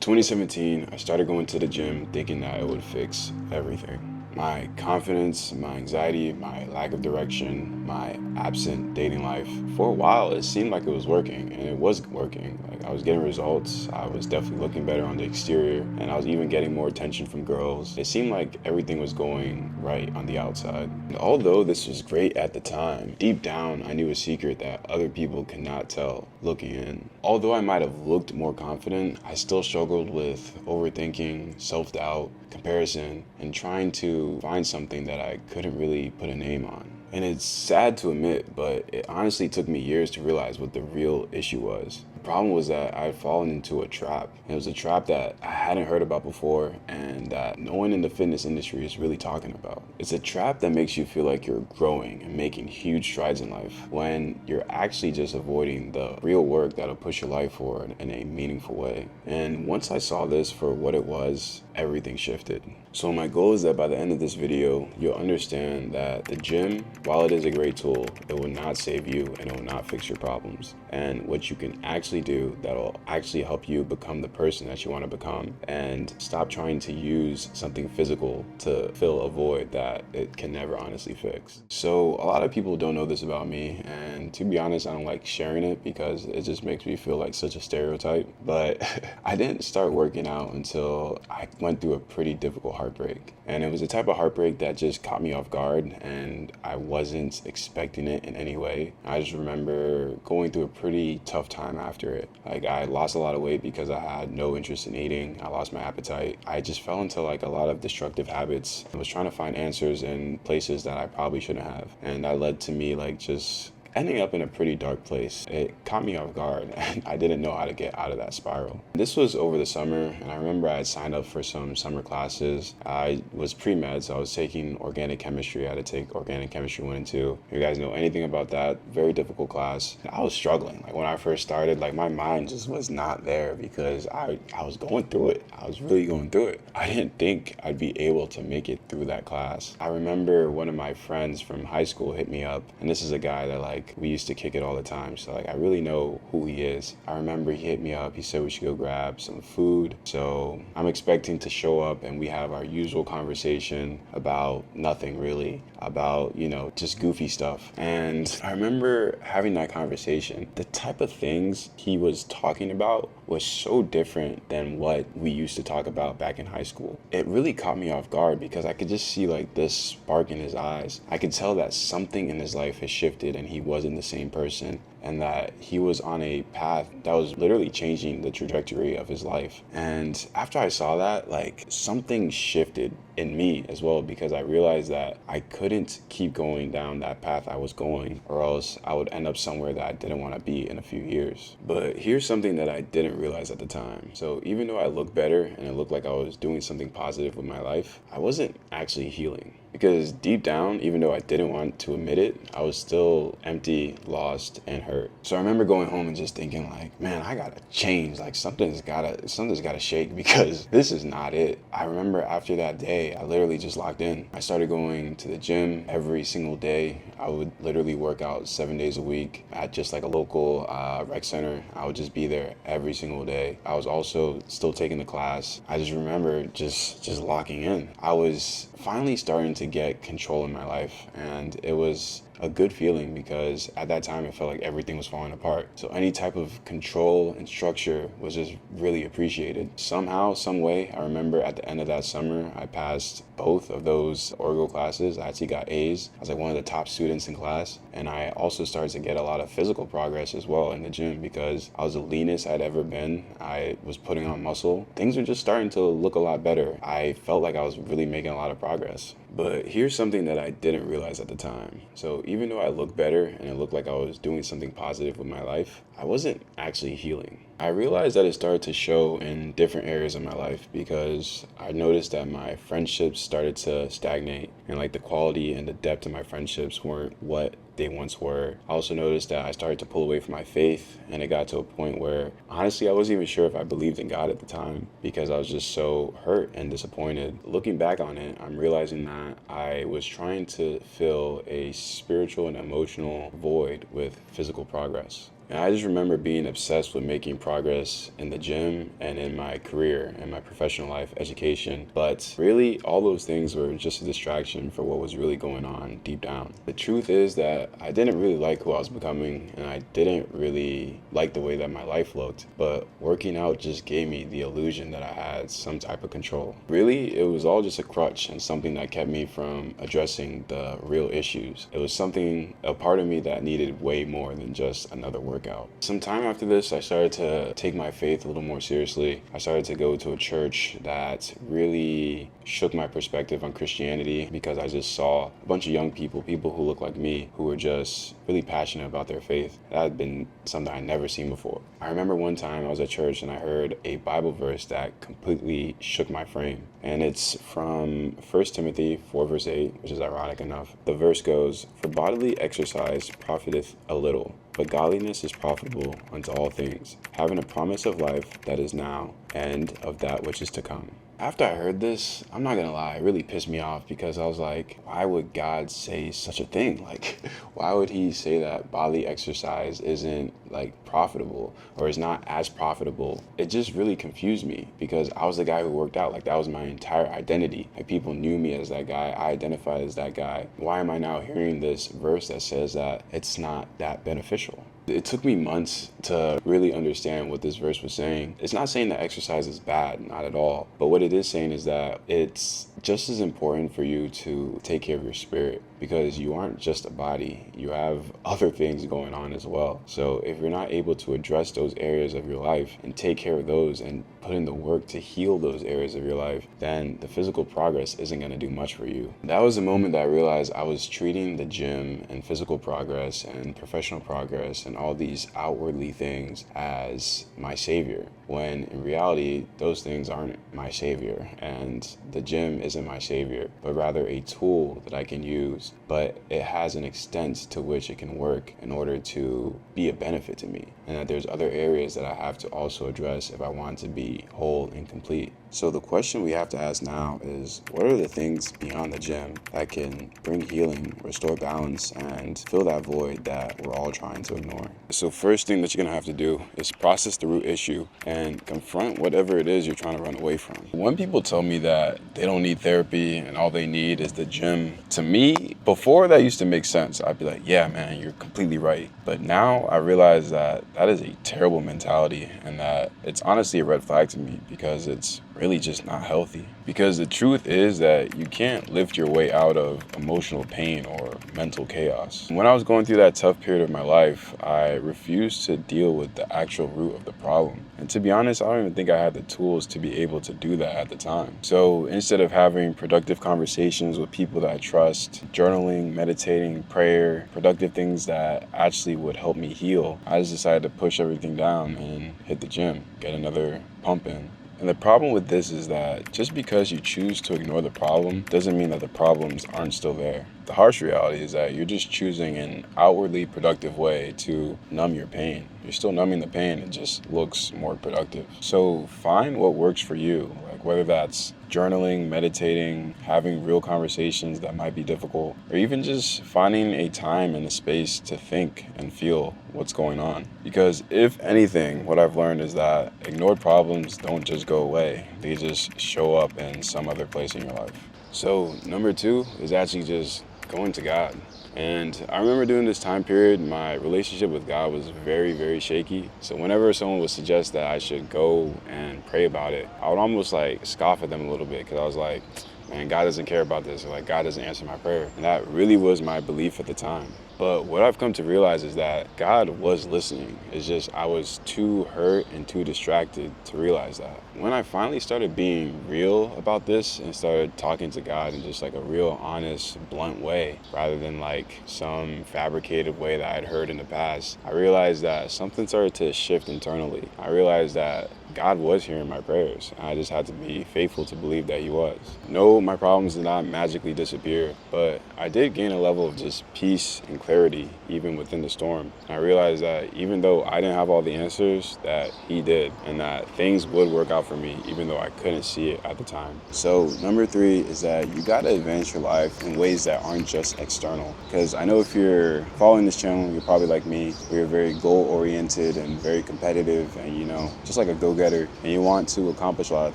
2017, I started going to the gym thinking that it would fix everything. My confidence, my anxiety, my lack of direction, my absent dating life. For a while, it seemed like it was working, and it was working. Like, I was getting results, I was definitely looking better on the exterior, and I was even getting more attention from girls. It seemed like everything was going right on the outside. And although this was great at the time, deep down, I knew a secret that other people could not tell looking in. Although I might have looked more confident, I still struggled with overthinking, self-doubt, comparison, and trying to find something that I couldn't really put a name on. And it's sad to admit, but it honestly took me years to realize what the real issue was. The problem was that I had fallen into a trap. It was a trap that I hadn't heard about before and that no one in the fitness industry is really talking about. It's a trap that makes you feel like you're growing and making huge strides in life when you're actually just avoiding the real work that'll push your life forward in a meaningful way. And once I saw this for what it was, everything shifted. So my goal is that by the end of this video, you'll understand that the gym, while it is a great tool, it will not save you and it will not fix your problems. And what you can actually do that'll actually help you become the person that you want to become and stop trying to use something physical to fill a void that it can never honestly fix. So a lot of people don't know this about me, and to be honest, I don't like sharing it because it just makes me feel like such a stereotype. But I didn't start working out until I went through a pretty difficult heartbreak. And it was a type of heartbreak that just caught me off guard and I wasn't expecting it in any way. I just remember going through a pretty tough time after it. Like, I lost a lot of weight because I had no interest in eating. I lost my appetite. I just fell into like a lot of destructive habits. I was trying to find answers in places that I probably shouldn't have. And that led to me like just ending up in a pretty dark place. It caught me off guard and I didn't know how to get out of that spiral. This was over the summer, and I remember I had signed up for some summer classes. I was pre-med, so I was taking organic chemistry. I had to take organic chemistry 1 and 2. If you guys know anything about that, very difficult class. I was struggling. Like, when I first started, like, my mind just was not there because I was going through it. I was really going through it. I didn't think I'd be able to make it through that class. I remember one of my friends from high school hit me up, and this is a guy that we used to kick it all the time, so I really know who he is. I remember he hit me up, he said we should go grab some food. So I'm expecting to show up and we have our usual conversation about nothing really, about, just goofy stuff. And I remember having that conversation. The type of things he was talking about was so different than what we used to talk about back in high school. It really caught me off guard because I could just see like this spark in his eyes. I could tell that something in his life has shifted and he wasn't the same person, and that he was on a path that was literally changing the trajectory of his life. And after I saw that, like, something shifted in me as well, because I realized that I couldn't keep going down that path I was going, or else I would end up somewhere that I didn't want to be in a few years. But here's something that I didn't realize at the time. So even though I looked better and it looked like I was doing something positive with my life, I wasn't actually healing. Because deep down, even though I didn't want to admit it, I was still empty, lost, and hurt. So I remember going home and just thinking like, man, I gotta change. Like, something's gotta shake because this is not it. I remember after that day, I literally just locked in. I started going to the gym every single day. I would literally work out 7 days a week at just like a local rec center. I would just be there every single day. I was also still taking the class. I just remember just locking in. I was finally starting to get control in my life, and it was a good feeling because at that time it felt like everything was falling apart. So any type of control and structure was just really appreciated. Somehow, some way, I remember at the end of that summer, I passed both of those Orgo classes. I actually got A's. I was like one of the top students in class. And I also started to get a lot of physical progress as well in the gym because I was the leanest I'd ever been. I was putting on muscle. Things were just starting to look a lot better. I felt like I was really making a lot of progress. But here's something that I didn't realize at the time. So even though I looked better and it looked like I was doing something positive with my life, I wasn't actually healing. I realized that it started to show in different areas of my life because I noticed that my friendships started to stagnate and like the quality and the depth of my friendships weren't what they once were. I also noticed that I started to pull away from my faith, and it got to a point where honestly I wasn't even sure if I believed in God at the time because I was just so hurt and disappointed. Looking back on it, I'm realizing that I was trying to fill a spiritual and emotional void with physical progress. And I just remember being obsessed with making progress in the gym and in my career and my professional life, education. But really, all those things were just a distraction for what was really going on deep down. The truth is that I didn't really like who I was becoming, and I didn't really like the way that my life looked. But working out just gave me the illusion that I had some type of control. Really, it was all just a crutch and something that kept me from addressing the real issues. It was something, a part of me that needed way more than just another workout. Some time after this, I started to take my faith a little more seriously. I started to go to a church that really shook my perspective on Christianity, because I just saw a bunch of young people who look like me, who were just really passionate about their faith. That had been something I'd never seen before. I remember one time I was at church and I heard a Bible verse that completely shook my frame. And it's from 1 Timothy 4 verse 8, which is ironic enough. The verse goes, "For bodily exercise profiteth a little, but godliness is profitable unto all things, having a promise of life that is now, and of that which is to come." After I heard this, I'm not gonna lie, it really pissed me off, because I was like, why would God say such a thing? Like, why would he say that bodily exercise isn't like profitable, or is not as profitable? It just really confused me, because I was the guy who worked out. Like, that was my entire identity. Like, people knew me as that guy. I identified as that guy. Why am I now hearing this verse that says that it's not that beneficial? It took me months to really understand what this verse was saying. It's not saying that exercise is bad, not at all. But what it is saying is that it's just as important for you to take care of your spirit, because you aren't just a body. You have other things going on as well. So if you're not able to address those areas of your life and take care of those and put in the work to heal those areas of your life, then the physical progress isn't going to do much for you. That was the moment that I realized I was treating the gym and physical progress and professional progress and all these outwardly things as my savior, when in reality, those things aren't my savior, and the gym isn't my savior, but rather a tool that I can use, but it has an extent to which it can work in order to be a benefit to me, and that there's other areas that I have to also address if I want to be whole and complete. So the question we have to ask now is, what are the things beyond the gym that can bring healing, restore balance, and fill that void that we're all trying to ignore? So first thing that you're gonna have to do is process the root issue and confront whatever it is you're trying to run away from. When people tell me that they don't need therapy and all they need is the gym, to me, before that used to make sense. I'd be like, yeah, man, you're completely right. But now I realize that that is a terrible mentality, and that it's honestly a red flag to me, because it's really just not healthy. Because the truth is that you can't lift your way out of emotional pain or mental chaos. When I was going through that tough period of my life, I refused to deal with the actual root of the problem. And to be honest, I don't even think I had the tools to be able to do that at the time. So instead of having productive conversations with people that I trust, journaling, meditating, prayer, productive things that actually would help me heal, I just decided to push everything down and hit the gym, get another pump in. And the problem with this is that just because you choose to ignore the problem doesn't mean that the problems aren't still there. The harsh reality is that you're just choosing an outwardly productive way to numb your pain. You're still numbing the pain, it just looks more productive. So find what works for you, like whether that's journaling, meditating, having real conversations that might be difficult, or even just finding a time and a space to think and feel what's going on. Because if anything, what I've learned is that ignored problems don't just go away. They just show up in some other place in your life. So number 2 is actually just going to God. And I remember during this time period, my relationship with God was very, very shaky. So whenever someone would suggest that I should go and pray about it, I would almost like scoff at them a little bit, because I was like, man, God doesn't care about this, or like God doesn't answer my prayer. And that really was my belief at the time. But what I've come to realize is that God was listening. It's just I was too hurt and too distracted to realize that. When I finally started being real about this and started talking to God in just like a real honest, blunt way, rather than like some fabricated way that I'd heard in the past, I realized that something started to shift internally. I realized that God was hearing my prayers. I just had to be faithful to believe that he was. No, my problems did not magically disappear, but I did gain a level of just peace and clarity even within the storm. I realized that even though I didn't have all the answers, that he did, and that things would work out for me even though I couldn't see it at the time. So number 3 is that you gotta advance your life in ways that aren't just external. Because I know if you're following this channel, you're probably like me. We're very goal-oriented and very competitive and, just like a go-getter, and you want to accomplish a lot of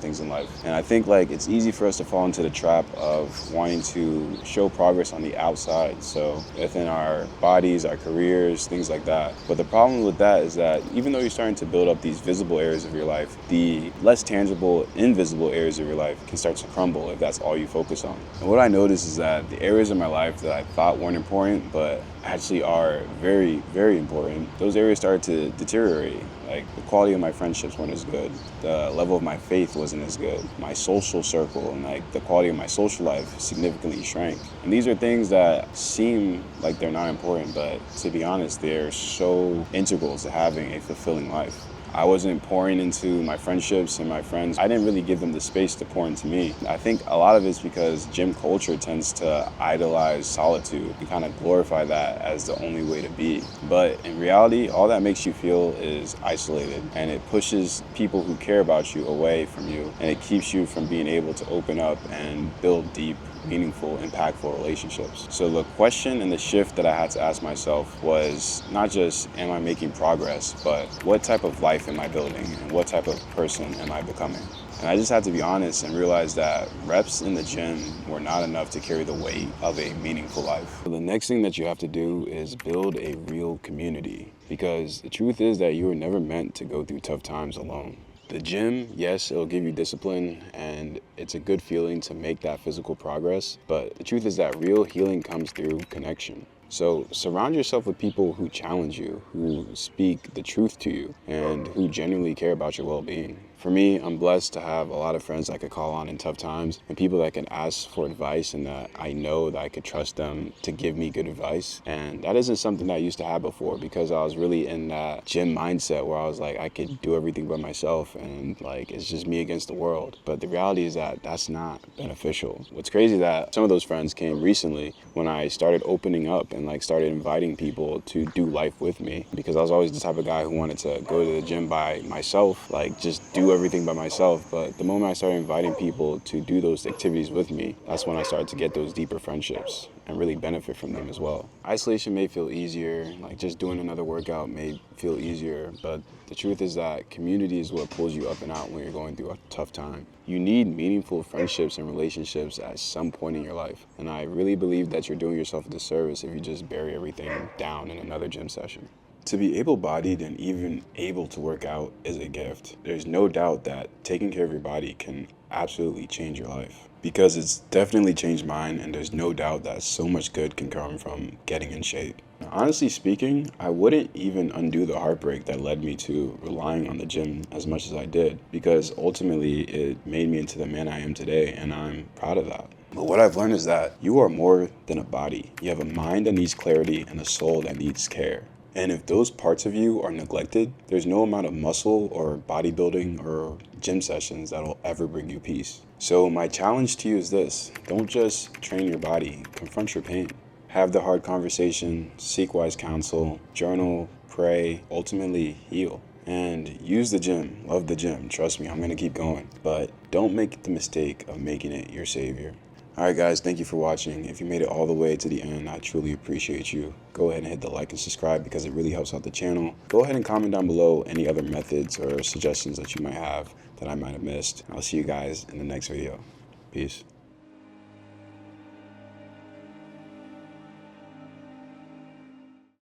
things in life. And I think it's easy for us to fall into the trap of wanting to show progress on the outside. So within our bodies, our careers, things like that. But the problem with that is that even though you're starting to build up these visible areas of your life, the less tangible, invisible areas of your life can start to crumble if that's all you focus on. And what I noticed is that the areas of my life that I thought weren't important, but actually are very, very important, those areas started to deteriorate. Like the quality of my friendships weren't as good. The level of my faith wasn't as good. My social circle and the quality of my social life significantly shrank. And these are things that seem like they're not important, but to be honest, they're so integral to having a fulfilling life. I wasn't pouring into my friendships and my friends. I didn't really give them the space to pour into me. I think a lot of it's because gym culture tends to idolize solitude. You kind of glorify that as the only way to be. But in reality, all that makes you feel is isolated, and it pushes people who care about you away from you, and it keeps you from being able to open up and build deep, meaningful, impactful relationships. So the question and the shift that I had to ask myself was not just, am I making progress, but what type of life am I building and what type of person am I becoming? And I just had to be honest and realize that reps in the gym were not enough to carry the weight of a meaningful life. So the next thing that you have to do is build a real community, because the truth is that you were never meant to go through tough times alone. The gym, yes, it'll give you discipline and it's a good feeling to make that physical progress, but the truth is that real healing comes through connection. So surround yourself with people who challenge you, who speak the truth to you, and who genuinely care about your well-being. For me, I'm blessed to have a lot of friends I could call on in tough times and people that can ask for advice and that I know that I could trust them to give me good advice. And that isn't something that I used to have before because I was really in that gym mindset where I was like, I could do everything by myself and it's just me against the world. But the reality is that that's not beneficial. What's crazy is that some of those friends came recently when I started opening up and started inviting people to do life with me, because I was always the type of guy who wanted to go to the gym by myself, just do everything by myself. But the moment I started inviting people to do those activities with me, that's when I started to get those deeper friendships and really benefit from them as well. Isolation may feel easier, just doing another workout may feel easier, but the truth is that community is what pulls you up and out when you're going through a tough time. You need meaningful friendships and relationships at some point in your life, and I really believe that you're doing yourself a disservice if you just bury everything down in another gym session. To be able-bodied and even able to work out is a gift. There's no doubt that taking care of your body can absolutely change your life, because it's definitely changed mine, and there's no doubt that so much good can come from getting in shape. Honestly speaking, I wouldn't even undo the heartbreak that led me to relying on the gym as much as I did, because ultimately it made me into the man I am today, and I'm proud of that. But what I've learned is that you are more than a body. You have a mind that needs clarity and a soul that needs care. And if those parts of you are neglected, there's no amount of muscle or bodybuilding or gym sessions that'll ever bring you peace. So my challenge to you is this: don't just train your body, confront your pain. Have the hard conversation, seek wise counsel, journal, pray, ultimately heal. And use the gym, love the gym, trust me, I'm gonna keep going. But don't make the mistake of making it your savior. Alright guys, thank you for watching. If you made it all the way to the end, I truly appreciate you. Go ahead and hit the like and subscribe because it really helps out the channel. Go ahead and comment down below any other methods or suggestions that you might have that I might have missed. I'll see you guys in the next video. Peace.